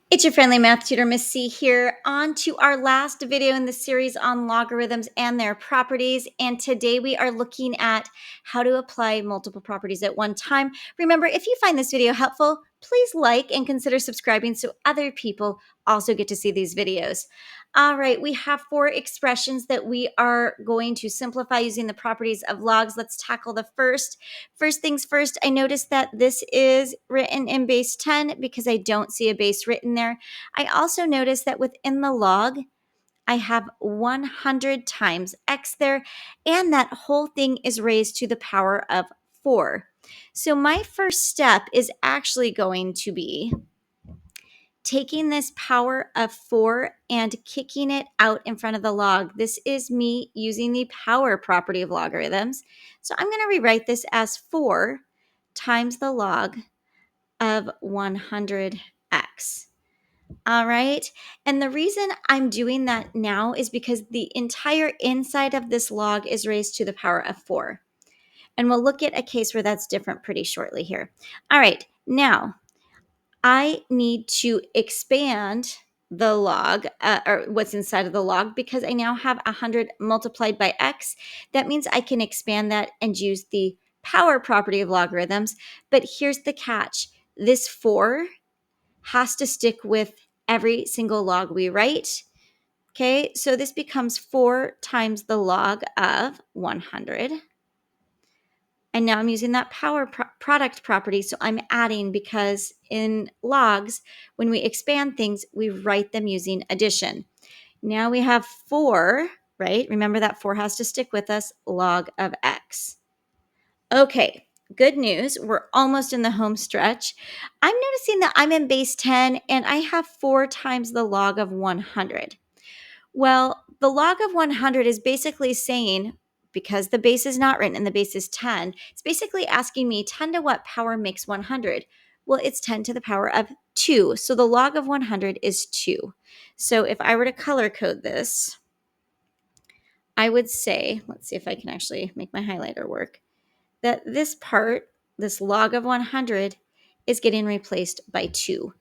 It's your friendly math tutor, Miss C here, on to our last video in the series on logarithms and their properties. And today we are looking at how to apply multiple properties at one time. Remember, if you find this video helpful, please like and consider subscribing so other people also get to see these videos. All right, we have 4 expressions that we are going to simplify using the properties of logs. Let's tackle the first. First things first, I noticed that this is written in base 10 because I don't see a base written there. I also noticed that within the log, I have 100 times x there, and that whole thing is raised to the power of 4. So my first step is actually going to be taking this power of 4 and kicking it out in front of the log. This is me using the power property of logarithms. So I'm going to rewrite this as 4 times the log of 100x. All right. And the reason I'm doing that now is because the entire inside of this log is raised to the power of 4. And we'll look at a case where that's different pretty shortly here. All right. Now, I need to expand the log or what's inside of the log because I now have 100 multiplied by x. That means I can expand that and use the power property of logarithms. But here's the catch. This 4 has to stick with every single log we write. Okay, so this becomes 4 times the log of 100. And now I'm using that power product property. So I'm adding because in logs, when we expand things, we write them using addition. Now we have 4, right? Remember that 4 has to stick with us, log of x. Okay, good news. We're almost in the home stretch. I'm noticing that I'm in base 10 and I have 4 times the log of 100. Well, the log of 100 is basically saying, because the base is not written and the base is 10, it's basically asking me 10 to what power makes 100? Well, it's 10 to the power of 2. So the log of 100 is 2. So if I were to color code this, I would say, let's see if I can actually make my highlighter work, that this part, this log of 100, is getting replaced by 2.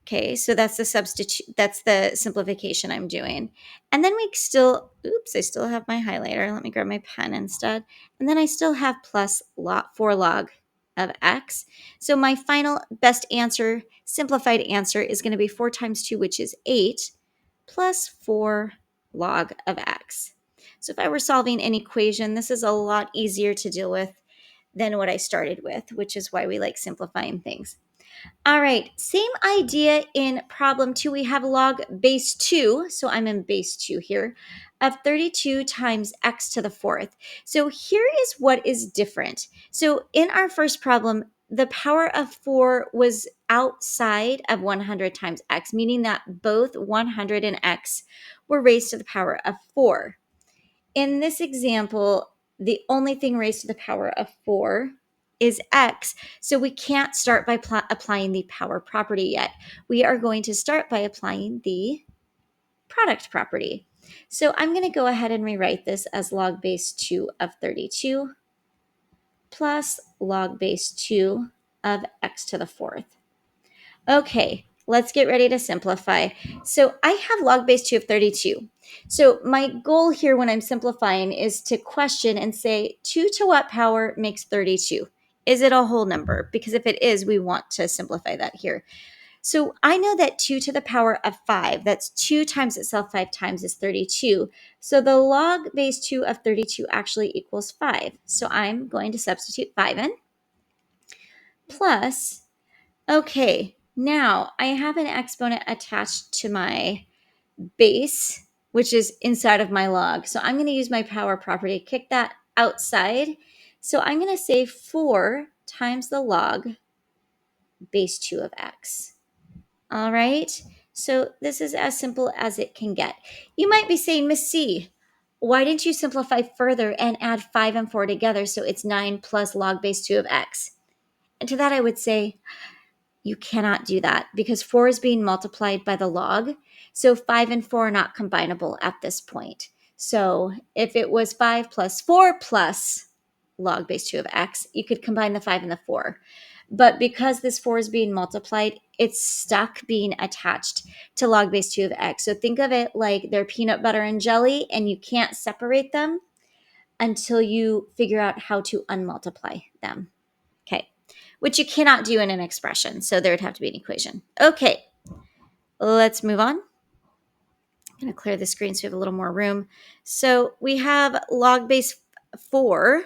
Okay, so that's the substitute, that's the simplification I'm doing. And then we still, I still have my highlighter. Let me grab my pen instead. And then I still have plus 4 log of x. So my final best answer, simplified answer, is going to be 4 times 2, which is 8, plus 4 log of x. So if I were solving an equation, this is a lot easier to deal with than what I started with, which is why we like simplifying things. All right, same idea in problem 2. We have log base 2, so I'm in base 2 here, of 32 times x to the 4th. So here is what is different. So in our first problem, the power of 4 was outside of 100 times x, meaning that both 100 and x were raised to the power of 4. In this example, the only thing raised to the power of 4 is x, so we can't start by applying the power property yet. We are going to start by applying the product property. So I'm going to go ahead and rewrite this as log base 2 of 32 plus log base 2 of x to the 4th. Okay, let's get ready to simplify. So I have log base 2 of 32. So my goal here when I'm simplifying is to question and say 2 to what power makes 32? Is it a whole number? Because if it is, we want to simplify that here. So I know that 2 to the power of 5, that's 2 times itself 5 times is 32. So the log base 2 of 32 actually equals 5. So I'm going to substitute 5 in. Plus, okay, now I have an exponent attached to my base, which is inside of my log. So I'm going to use my power property to kick that outside. So I'm going to say 4 times the log base 2 of x. All right, so this is as simple as it can get. You might be saying, Miss C, why didn't you simplify further and add 5 and 4 together so it's 9 plus log base 2 of x? And to that I would say, you cannot do that because 4 is being multiplied by the log. So 5 and 4 are not combinable at this point. So if it was 5 plus 4 plus log base 2 of x, you could combine the 5 and the 4. But because this 4 is being multiplied, it's stuck being attached to log base 2 of x. So think of it like they're peanut butter and jelly, and you can't separate them until you figure out how to unmultiply them. Okay, which you cannot do in an expression. So there would have to be an equation. Okay, let's move on. I'm going to clear the screen so we have a little more room. So we have log base 4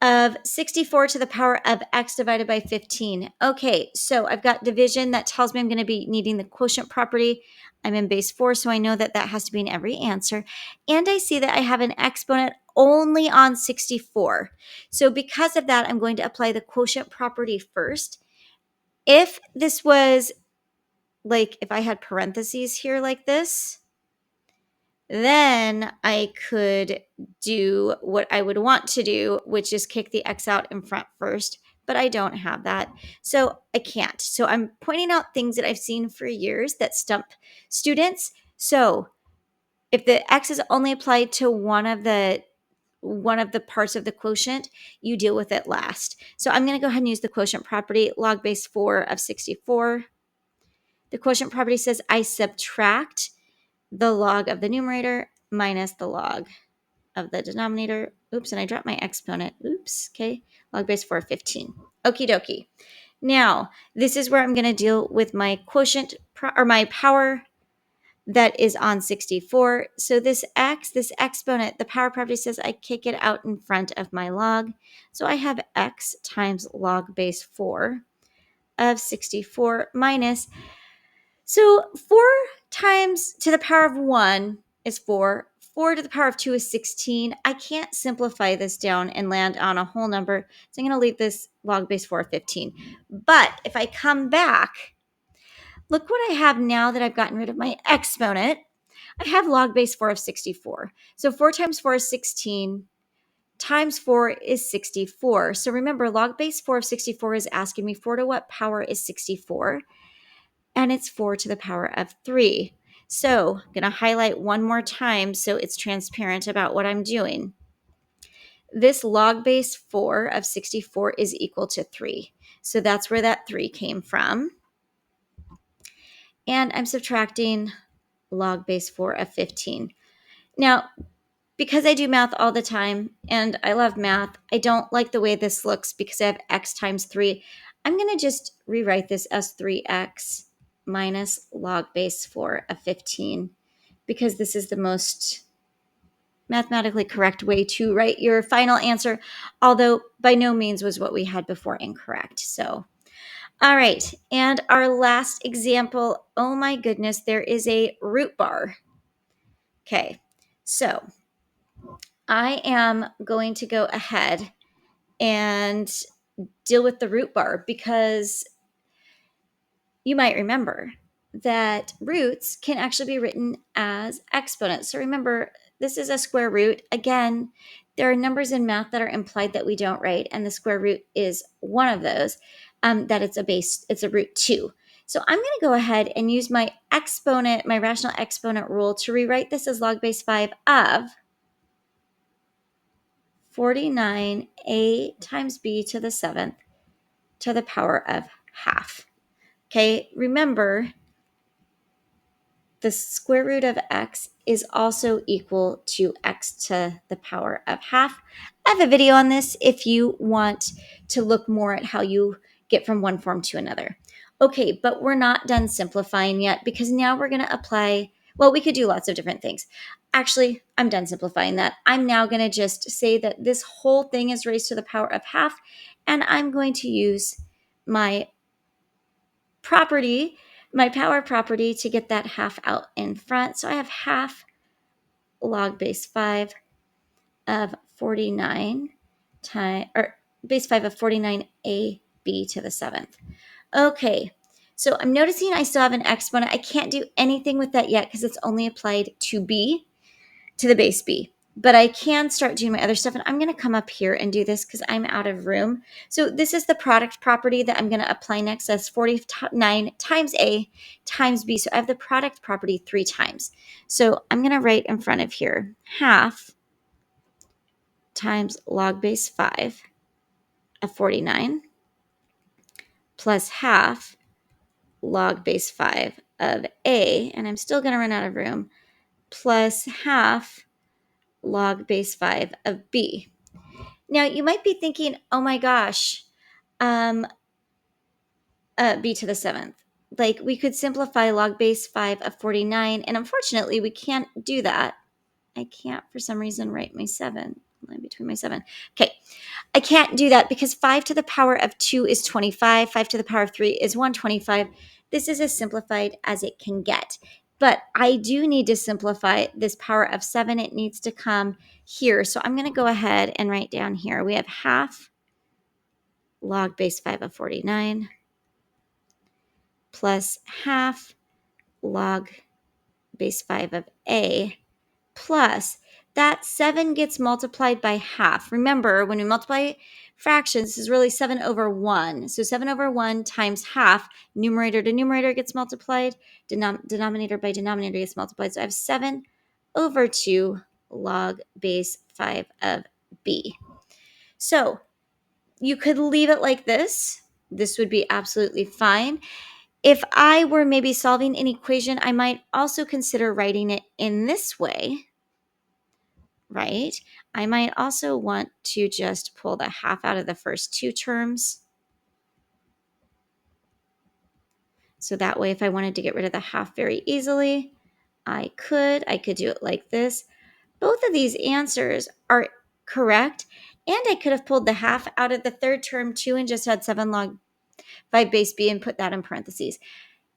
of 64 to the power of x divided by 15. Okay, so I've got division that tells me I'm going to be needing the quotient property. I'm in base 4, so I know that that has to be in every answer. And I see that I have an exponent only on 64. So because of that, I'm going to apply the quotient property first. If this was like, if I had parentheses here like this, then I could do what I would want to do, which is kick the x out in front first, but I don't have that. So I can't. So I'm pointing out things that I've seen for years that stump students. So if the x is only applied to one of the parts of the quotient, you deal with it last. So I'm going to go ahead and use the quotient property, log base 4 of 64. The quotient property says I subtract the log of the numerator minus the log of the denominator. Oops, and I dropped my exponent. Oops, okay. Log base 4 of 15. Okie dokie. Now, this is where I'm going to deal with my quotient or my power that is on 64. So this x, this exponent, the power property says I kick it out in front of my log. So I have x times log base 4 of 64 minus, so 4 times to the power of 1 is 4. 4 to the power of 2 is 16. I can't simplify this down and land on a whole number, so I'm going to leave this log base 4 of 15. But if I come back, look what I have now that I've gotten rid of my exponent. I have log base 4 of 64. So 4 times 4 is 16. Times 4 is 64. So remember, log base 4 of 64 is asking me 4 to what power is 64? And it's 4 to the power of 3. So I'm going to highlight one more time so it's transparent about what I'm doing. This log base 4 of 64 is equal to 3. So that's where that 3 came from. And I'm subtracting log base 4 of 15. Now, because I do math all the time and I love math, I don't like the way this looks because I have x times 3. I'm going to just rewrite this as 3x minus log base 4 of 15 because this is the most mathematically correct way to write your final answer, although by no means was what we had before incorrect. So, all right. And our last example, oh my goodness, there is a root bar. Okay, so I am going to go ahead and deal with the root bar because you might remember that roots can actually be written as exponents. So remember, this is a square root. Again, there are numbers in math that are implied that we don't write, and the square root is one of those, that it's a root 2. So I'm going to go ahead and use my exponent, my rational exponent rule to rewrite this as log base 5 of 49a times b to the 7th to the power of half. Okay, remember, the square root of x is also equal to x to the power of half. I have a video on this if you want to look more at how you get from one form to another. Okay, but we're not done simplifying yet because now we're going to apply, well, we could do lots of different things. Actually, I'm done simplifying that. I'm now going to just say that this whole thing is raised to the power of half, and I'm going to use my property, my power property, to get that half out in front. So I have half log base 5 of 49 times, or base 5 of 49ab to the 7th. Okay, so I'm noticing I still have an exponent. I can't do anything with that yet because it's only applied to b, to the base b. But I can start doing my other stuff, and I'm going to come up here and do this because I'm out of room. So this is the product property that I'm going to apply next. That's 49 times a times b. So I have the product property 3 times. So I'm going to write in front of here half times log base 5 of 49 plus half log base 5 of A, and I'm still going to run out of room, plus half log base 5 of B. Now, you might be thinking, oh my gosh, B to the 7th. Like, we could simplify log base 5 of 49, and unfortunately, we can't do that. I can't, for some reason, write my 7, line between my 7. Okay, I can't do that because 5 to the power of 2 is 25, 5 to the power of 3 is 125. This is as simplified as it can get. But I do need to simplify this power of 7. It needs to come here. So I'm going to go ahead and write down here. We have half log base 5 of 49 plus half log base 5 of A plus that 7 gets multiplied by half. Remember, when we multiply fractions, this is really 7 over 1. So 7 over 1 times half, numerator to numerator gets multiplied, denominator by denominator gets multiplied. So I have 7 over 2 log base 5 of B. So you could leave it like this. This would be absolutely fine. If I were maybe solving an equation, I might also consider writing it in this way, right? I might also want to just pull the half out of the first two terms. So that way, if I wanted to get rid of the half very easily, I could do it like this. Both of these answers are correct. And I could have pulled the half out of the third term too and just had 7 log 5 base B and put that in parentheses.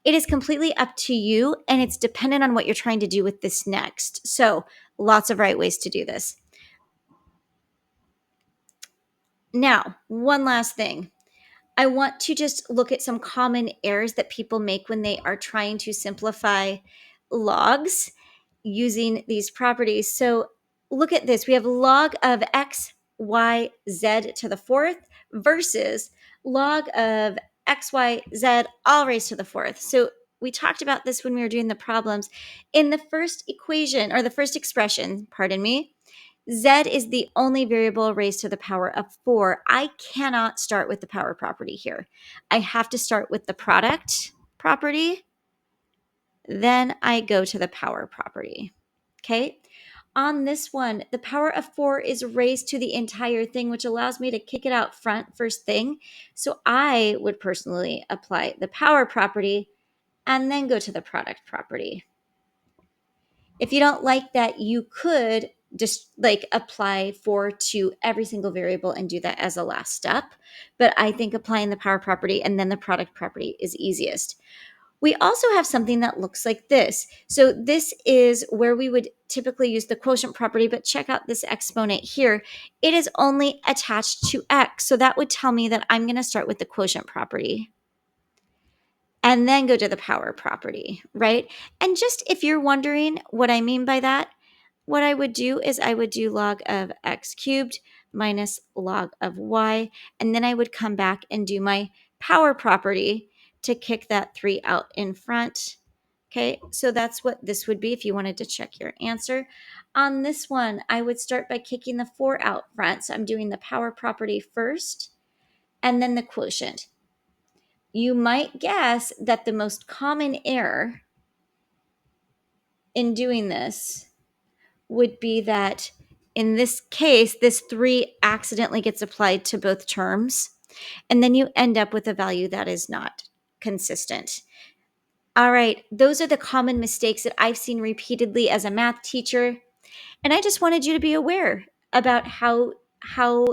It is completely up to you, and it's dependent on what you're trying to do with this next. So lots of right ways to do this. Now, one last thing. I want to just look at some common errors that people make when they are trying to simplify logs using these properties. So look at this. We have log of x, y, z to the 4th versus log of x, y, z all raised to the 4th. So we talked about this when we were doing the problems. In the first equation, or the first expression, pardon me, z is the only variable raised to the power of 4. I cannot start with the power property here. I have to start with the product property. Then I go to the power property. Okay. On this one, the power of 4 is raised to the entire thing, which allows me to kick it out front first thing. So I would personally apply the power property and then go to the product property. If you don't like that, you could just like apply 4 to every single variable and do that as a last step. But I think applying the power property and then the product property is easiest. We also have something that looks like this. So this is where we would typically use the quotient property, but check out this exponent here. It is only attached to x. So that would tell me that I'm going to start with the quotient property and then go to the power property, right? And just if you're wondering what I mean by that, what I would do is I would do log of x cubed minus log of y, and then I would come back and do my power property to kick that 3 out in front. Okay, so that's what this would be if you wanted to check your answer. On this one, I would start by kicking the 4 out front. So I'm doing the power property first and then the quotient. You might guess that the most common error in doing this would be that in this case, this 3 accidentally gets applied to both terms, and then you end up with a value that is not consistent. All right, those are the common mistakes that I've seen repeatedly as a math teacher, and I just wanted you to be aware about how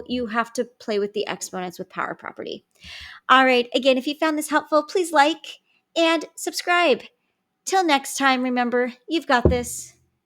you have to play with the exponents with power property. All right, again, if you found this helpful, please like and subscribe. Till next time, remember, you've got this.